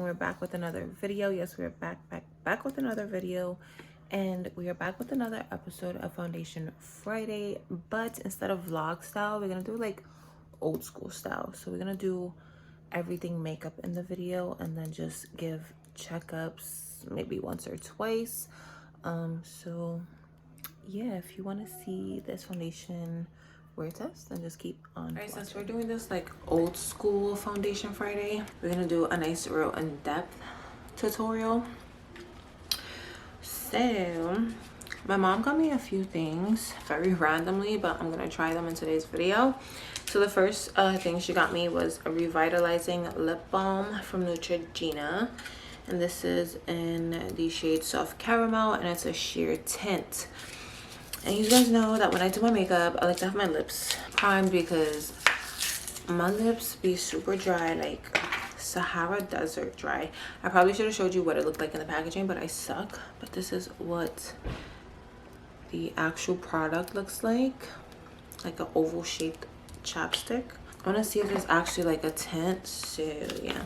we're back with another video. Yes, we're back with another video, and we are back with another episode of Foundation Friday. But instead of vlog style, we're gonna do like old school style. So we're gonna do everything makeup in the video, and then just give checkups maybe once or twice. So yeah, if you want to see this foundation wear test, then just keep on. Alright, since we're doing this like old school Foundation Friday, we're gonna do a nice real in-depth tutorial. So my mom got me a few things very randomly, but I'm gonna try them in today's video. So the first thing she got me was a revitalizing lip balm from Neutrogena, and this is in the shade Soft Caramel, and it's a sheer tint. And you guys know that when I do my makeup, I like to have my lips primed because my lips be super dry, like Sahara Desert dry. I probably should have showed you what it looked like in the packaging, but I suck. But this is what the actual product looks like an oval shaped chapstick. I want to see if there's actually like a tint, so yeah.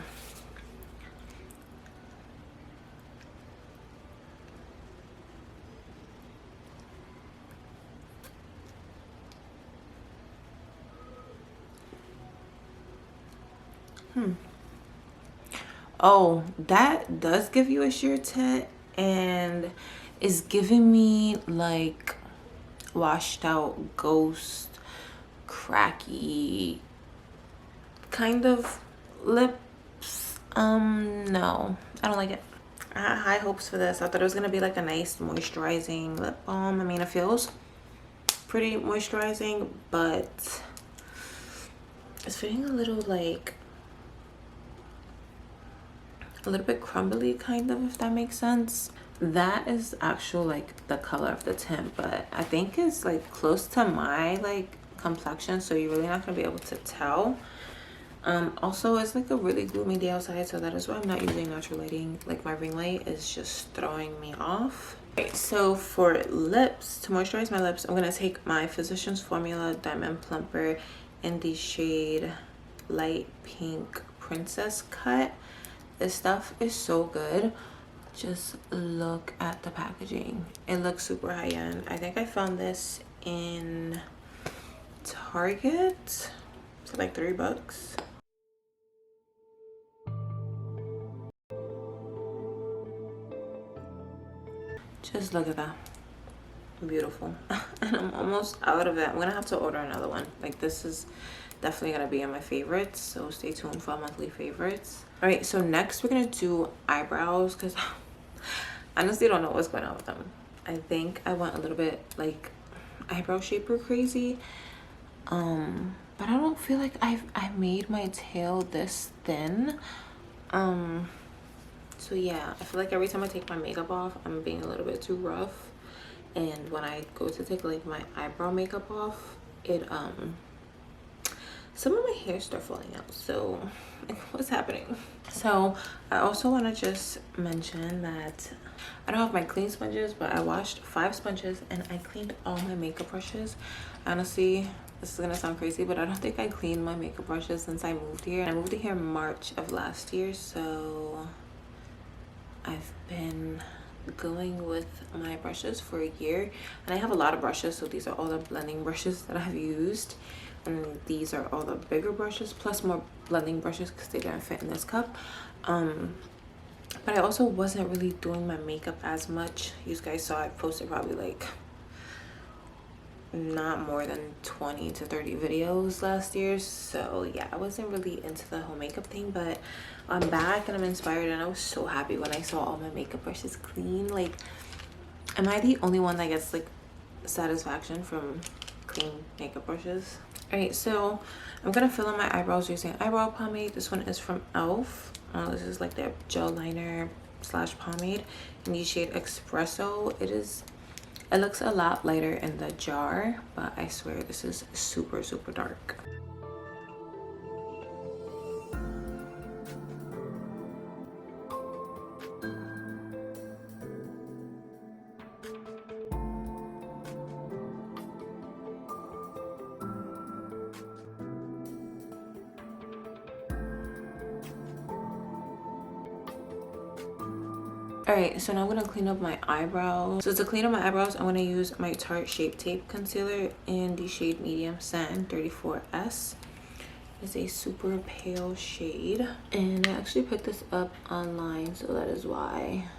Oh, that does give you a sheer tint, and is giving me like washed out ghost cracky kind of lips. No, I don't like it. I had high hopes for this. I thought it was gonna be like a nice moisturizing lip balm. I mean, it feels pretty moisturizing, but it's feeling a little like a little bit crumbly kind of, if that makes sense. That is actual like the color of the tint, but I think it's like close to my like complexion, so you're really not gonna be able to tell. Also, it's like a really gloomy day outside, so that is why I'm not using natural lighting. Like my ring light is just throwing me off. Okay, so for lips, to moisturize my lips, I'm gonna take my Physicians Formula Diamond Plumper in the shade Light Pink Princess Cut. This stuff is so good. Just look at the packaging. It looks super high-end. I think I found this in Target for like $3. Just look at that. Beautiful. And I'm almost out of it. I'm gonna have to order another one. Like, this is definitely gonna be in my favorites, so stay tuned for monthly favorites. All right, so next we're gonna do eyebrows, because I honestly don't know what's going on with them. I think I went a little bit like eyebrow shaper crazy, but I don't feel like I made my tail this thin. So yeah, I feel like every time I take my makeup off, I'm being a little bit too rough, and when I go to take like my eyebrow makeup off, it some of my hair start falling out. So like, what's happening? So I also want to just mention that I don't have my clean sponges, but I washed 5 sponges and I cleaned all my makeup brushes. Honestly, this is gonna sound crazy, but I don't think I cleaned my makeup brushes since I moved here. I moved here in March of last year, so I've been going with my brushes for a year, and I have a lot of brushes. So these are all the blending brushes that I've used, and these are all the bigger brushes plus more blending brushes because they didn't fit in this cup. But I also wasn't really doing my makeup as much. You guys saw I posted probably like not more than 20 to 30 videos last year, so yeah, I wasn't really into the whole makeup thing, but I'm back and I'm inspired, and I was so happy when I saw all my makeup brushes clean. Like, am I the only one that gets like satisfaction from clean makeup brushes? All right, so I'm gonna fill in my eyebrows using eyebrow pomade. This one is from Elf. This is like their gel liner slash pomade in the shade Espresso. It looks a lot lighter in the jar, but I swear this is super, super dark. All right, so now I'm gonna clean up my eyebrows. So to clean up my eyebrows, I'm gonna use my Tarte Shape Tape Concealer in the shade Medium Sand 34S. It's a super pale shade, and I actually picked this up online, so that is why.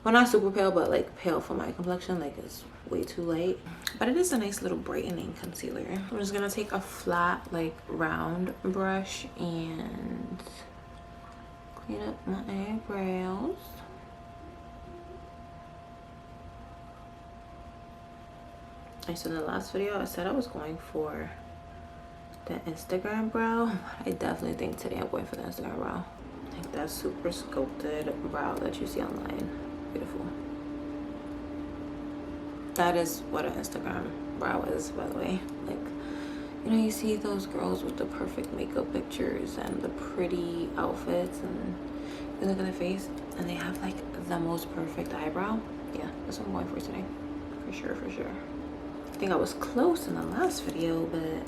Well, not super pale, but like pale for my complexion, like it's way too light. But it is a nice little brightening concealer. I'm just gonna take a flat, like round brush and clean up my eyebrows. So in the last video, I said I was going for the Instagram brow. I definitely think today I'm going for the Instagram brow. Like that super sculpted brow that you see online. Beautiful. That is what an Instagram brow is, by the way. Like, you know, you see those girls with the perfect makeup pictures and the pretty outfits, and you look at their face and they have like the most perfect eyebrow. Yeah, that's what I'm going for today. For sure, for sure. I think I was close in the last video, but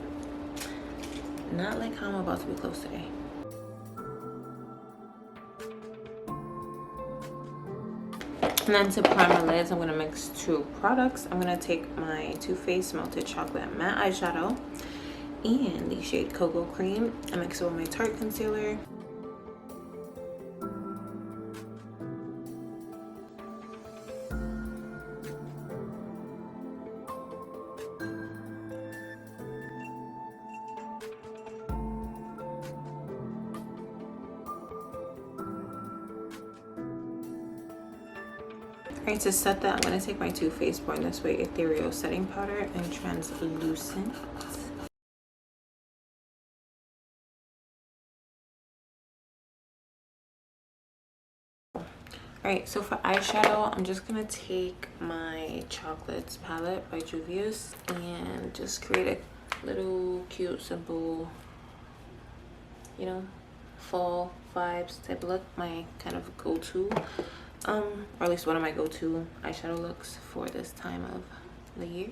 not like how I'm about to be close today. And then to prime my lids, I'm gonna mix two products. I'm gonna take my Too Faced Melted Chocolate Matte Eyeshadow in the shade Cocoa Cream and mix it with my Tarte Concealer. Alright, to set that, I'm going to take my Too Faced Born This Way Ethereal Setting Powder and translucent. Alright, so for eyeshadow, I'm just going to take my Chocolates palette by Juvia's and just create a little cute, simple, you know, fall vibes type look. My kind of go-to. Or at least one of my go-to eyeshadow looks for this time of the year.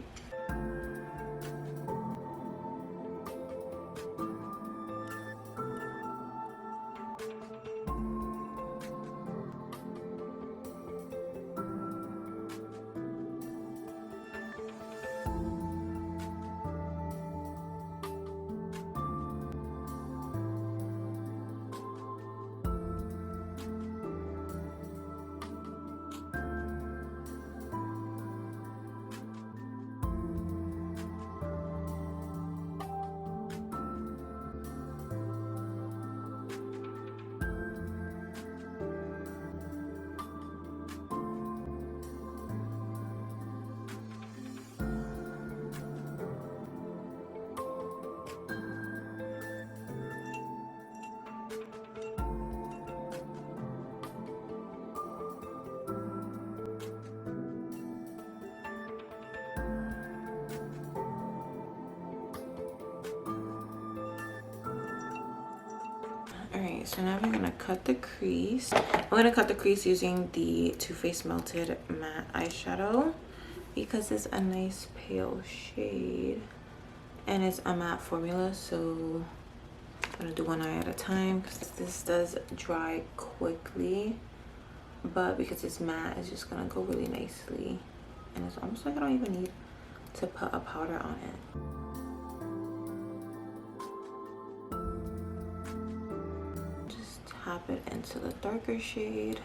Alright, so now we're gonna cut the crease. I'm gonna cut the crease using the Too Faced Melted Matte Eyeshadow because it's a nice pale shade and it's a matte formula, so I'm gonna do one eye at a time because this does dry quickly, but because it's matte, it's just gonna go really nicely, and it's almost like I don't even need to put a powder on it. Tap it into the darker shade.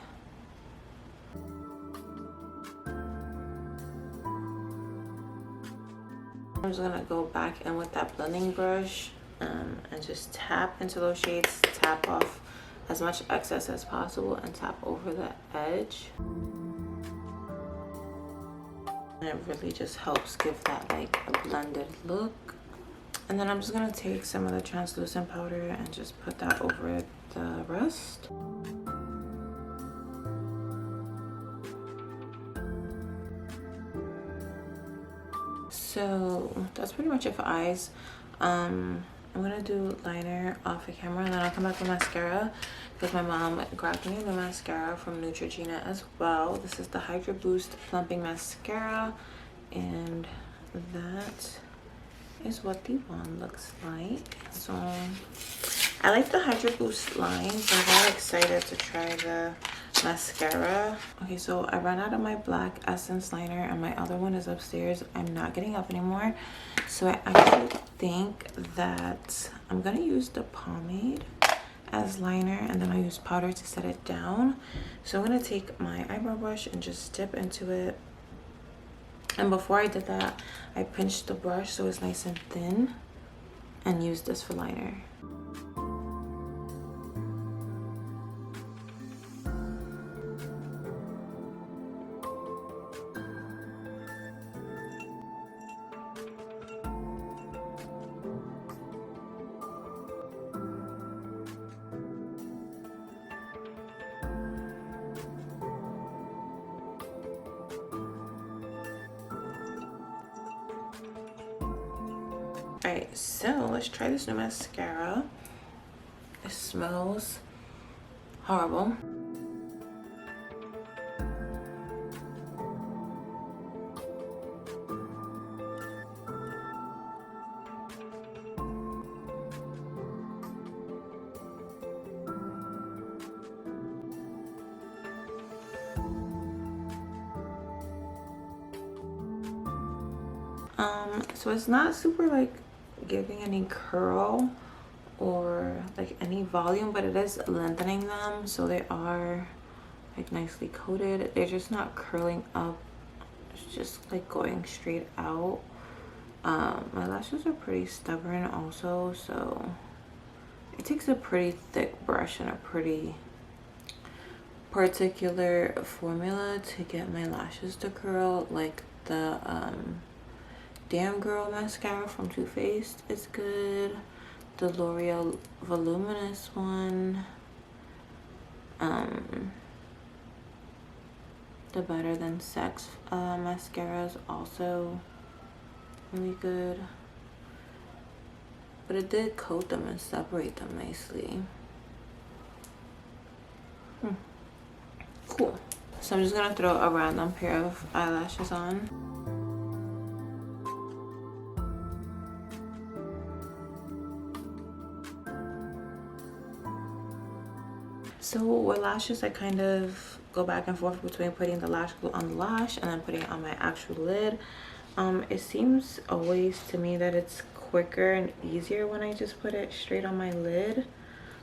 I'm just gonna go back in with that blending brush and just tap into those shades, tap off as much excess as possible and tap over the edge. And it really just helps give that like a blended look. And then I'm just gonna take some of the translucent powder and just put that over the rest. So that's pretty much it for eyes. I'm gonna do liner off the camera and then I'll come back with mascara because my mom grabbed me the mascara from Neutrogena as well. This is the Hydra Boost Plumping Mascara, and that is what the wand looks like. So I like the Hydra Boost line, so I'm very excited to try the mascara. Okay, so I ran out of my black essence liner and my other one is upstairs. I'm not getting up anymore, so I actually think that I'm gonna use the pomade as liner, and then I use powder to set it down. So I'm gonna take my eyebrow brush and just dip into it. And before I did that, I pinched the brush so it's nice and thin and use this for liner. Alright, so let's try this new mascara. It smells horrible. So it's not super like giving any curl or like any volume, but it is lengthening them, so they are like nicely coated. They're just not curling up, it's just like going straight out. My lashes are pretty stubborn also, so it takes a pretty thick brush and a pretty particular formula to get my lashes to curl. Like the Damn Girl mascara from Too Faced is good. The L'Oreal Voluminous one. The Better Than Sex mascara is also really good. But it did coat them and separate them nicely. Cool. So I'm just gonna throw a random pair of eyelashes on. So with lashes, I kind of go back and forth between putting the lash glue on the lash and then putting it on my actual lid. It seems always to me that it's quicker and easier when I just put it straight on my lid,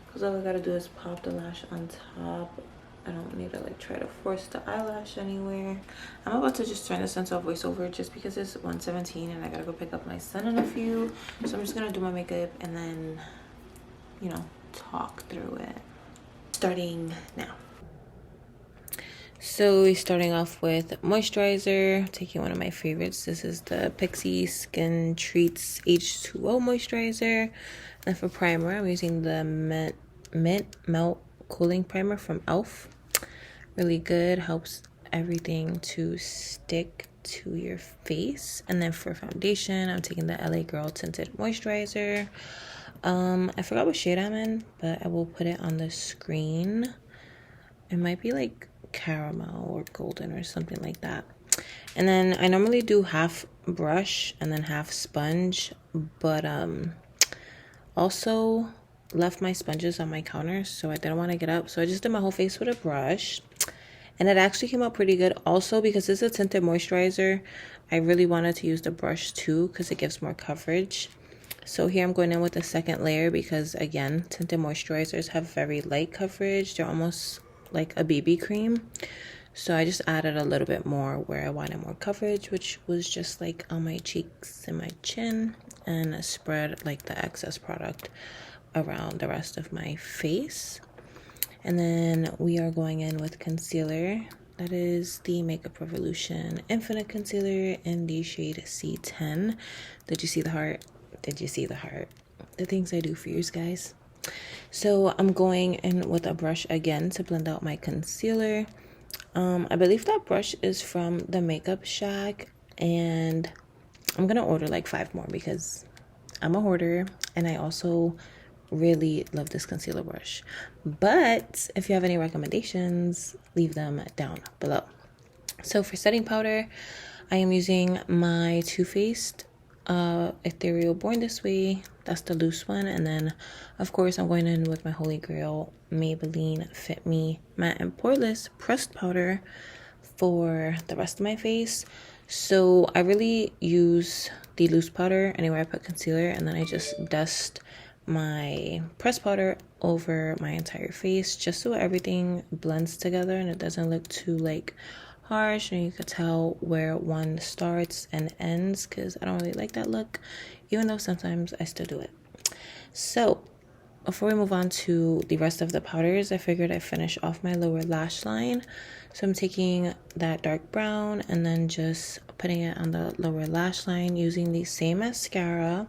because all I gotta do is pop the lash on top. I don't need to like try to force the eyelash anywhere. I'm about to just turn this into a voiceover just because it's 1:17 and I gotta go pick up my son in a few. So I'm just gonna do my makeup and then, you know, talk through it. Starting now. So we're starting off with moisturizer, taking one of my favorites. This is the Pixi Skin Treats H2O moisturizer. And for primer, I'm using the Mint Melt Cooling Primer from e.l.f. Really good, helps everything to stick to your face. And then for foundation, I'm taking the L.A Girl Tinted Moisturizer. I forgot what shade I'm in, but I will put it on the screen. It might be like caramel or golden or something like that. And then I normally do half brush and then half sponge, but also left my sponges on my counter, so I didn't want to get up, so I just did my whole face with a brush, and it actually came out pretty good. Also, because it's a tinted moisturizer, I really wanted to use the brush too because it gives more coverage. So here I'm going in with the second layer because, again, tinted moisturizers have very light coverage. They're almost like a BB cream. So I just added a little bit more where I wanted more coverage, which was just like on my cheeks and my chin, and I spread like the excess product around the rest of my face. And then we are going in with concealer. That is the Makeup Revolution Infinite Concealer in the shade C10. Did you see the heart? Did you see the heart? The things I do for you guys. So I'm going in with a brush again to blend out my concealer. I believe that brush is from the Makeup Shack, and I'm gonna order like 5 more because I'm a hoarder and I also really love this concealer brush. But if you have any recommendations, leave them down below. So for setting powder, I am using my Too Faced Ethereal Born This Way. That's the loose one. And then, of course, I'm going in with my Holy Grail Maybelline Fit Me Matte and Poreless Pressed Powder for the rest of my face. So I really use the loose powder anywhere I put concealer, and then I just dust my pressed powder over my entire face just so everything blends together and it doesn't look too like harsh, and you could tell where one starts and ends, because I don't really like that look, even though sometimes I still do it. So before we move on to the rest of the powders, I figured I'd finish off my lower lash line. So I'm taking that dark brown and then just putting it on the lower lash line using the same mascara.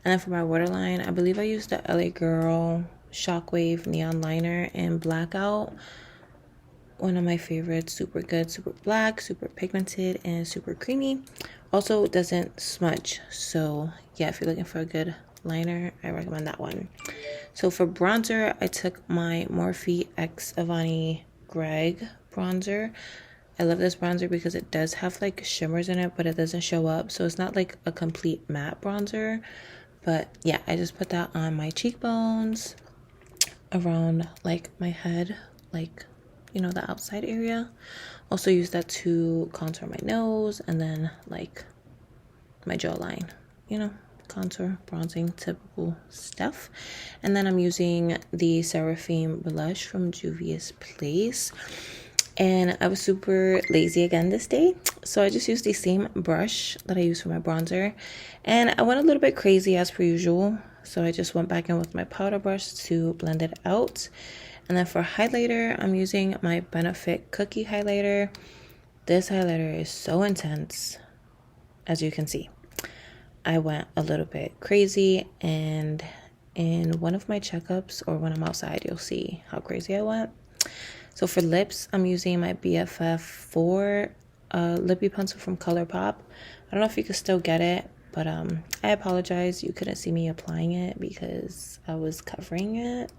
And then for my waterline, I believe I used the L.A Girl Shockwave Neon Liner in Blackout. One of my favorites, super good, super black, super pigmented, and super creamy. Also doesn't smudge. So yeah, if you're looking for a good liner, I recommend that one. So for bronzer, I took my Morphe X Avani Greg bronzer. I love this bronzer because it does have like shimmers in it, but it doesn't show up. So it's not like a complete matte bronzer. But yeah, I just put that on my cheekbones, around like my head, like, you know, the outside area. Also use that to contour my nose and then like my jawline, you know, contour, bronzing, typical stuff. And then I'm using the Seraphim blush from Juvia's Place. And I was super lazy again this day, so I just used the same brush that I used for my bronzer, and I went a little bit crazy as per usual. So I just went back in with my powder brush to blend it out. And then for highlighter, I'm using my Benefit Cookie highlighter. This highlighter is so intense, as you can see. I went a little bit crazy, and in one of my checkups or when I'm outside, you'll see how crazy I went. So for lips, I'm using my BFF4 lippy pencil from ColourPop. I don't know if you can still get it, but I apologize. You couldn't see me applying it because I was covering it.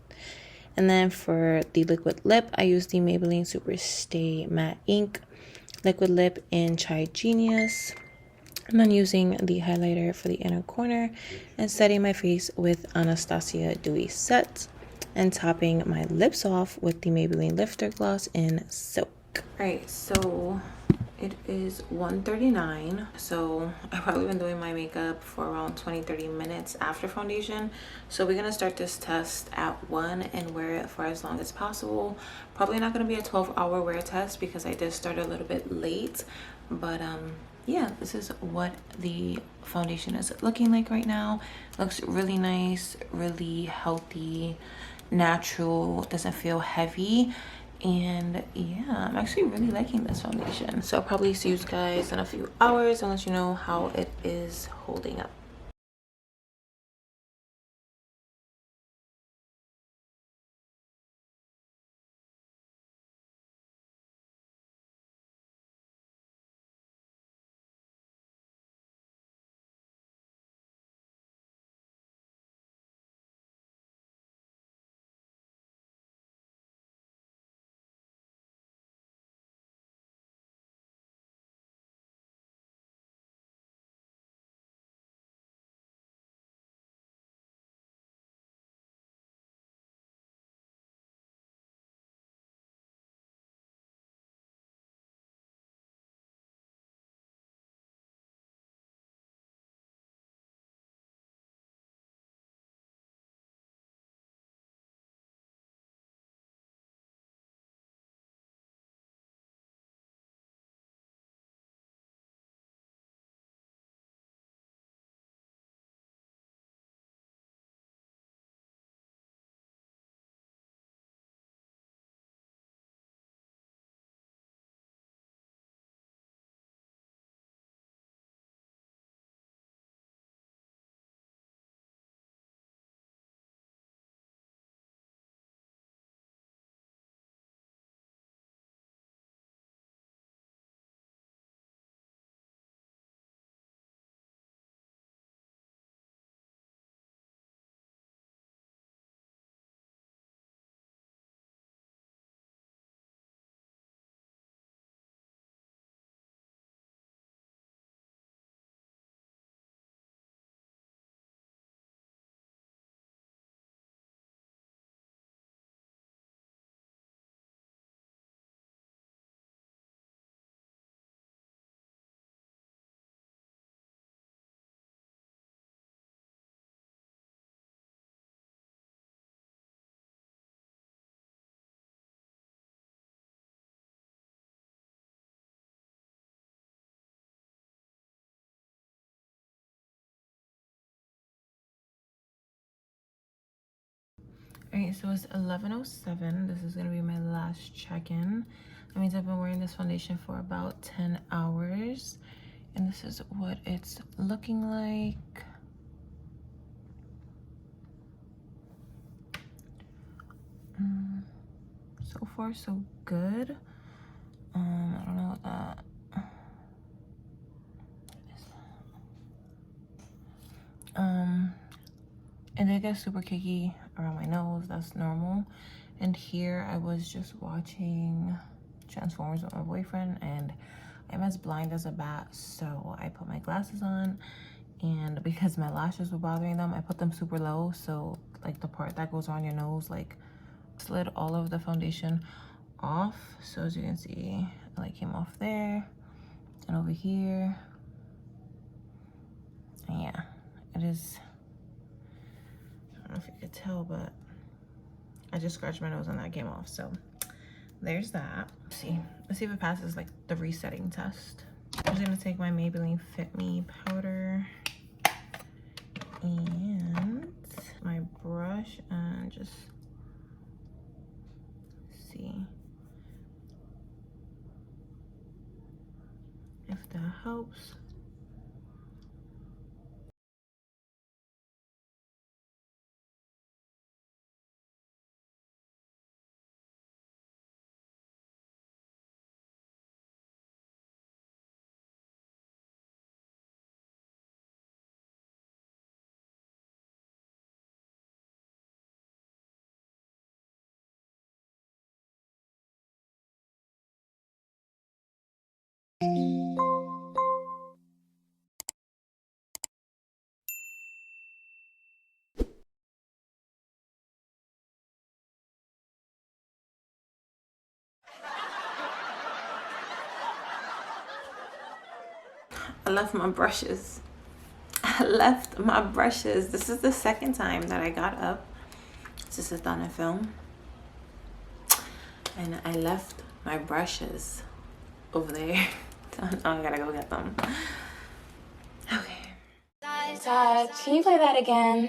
And then for the liquid lip, I use the Maybelline Super Stay Matte Ink liquid lip in Chai Genius. And then using the highlighter for the inner corner and setting my face with Anastasia Dewy Set, and topping my lips off with the Maybelline Lifter Gloss in Silk. Alright, so it is 1:39. So I've probably been doing my makeup for around 20-30 minutes after foundation. So we're gonna start this test at 1 and wear it for as long as possible. Probably not gonna be a 12-hour wear test because I did start a little bit late. But yeah, this is what the foundation is looking like right now. Looks really nice, really healthy, natural, doesn't feel heavy. And yeah, I'm actually really liking this foundation. So I'll probably see you guys in a few hours and let you know how it is holding up. Alright, so it's 11:07. This is gonna be my last check-in. That means I've been wearing this foundation for about 10 hours. And this is what it's looking like. So far, so good. I don't know what that is. It did get super cakey around my nose. That's normal. And here I was just watching Transformers with my boyfriend, and I'm as blind as a bat, so I put my glasses on, and because my lashes were bothering them, I put them super low, so like the part that goes around your nose like slid all of the foundation off. So as you can see, it like came off there and over here. And yeah, it is, I don't know if you could tell, but I just scratched my nose and that came off. So there's that. Let's see if it passes like the resetting test. I'm just gonna take my Maybelline Fit Me powder and my brush and just see if that helps. I left my brushes. This is the second time that I got up to sit down and film, and I left my brushes over there. So now I gotta go get them. Okay. Can you play that again?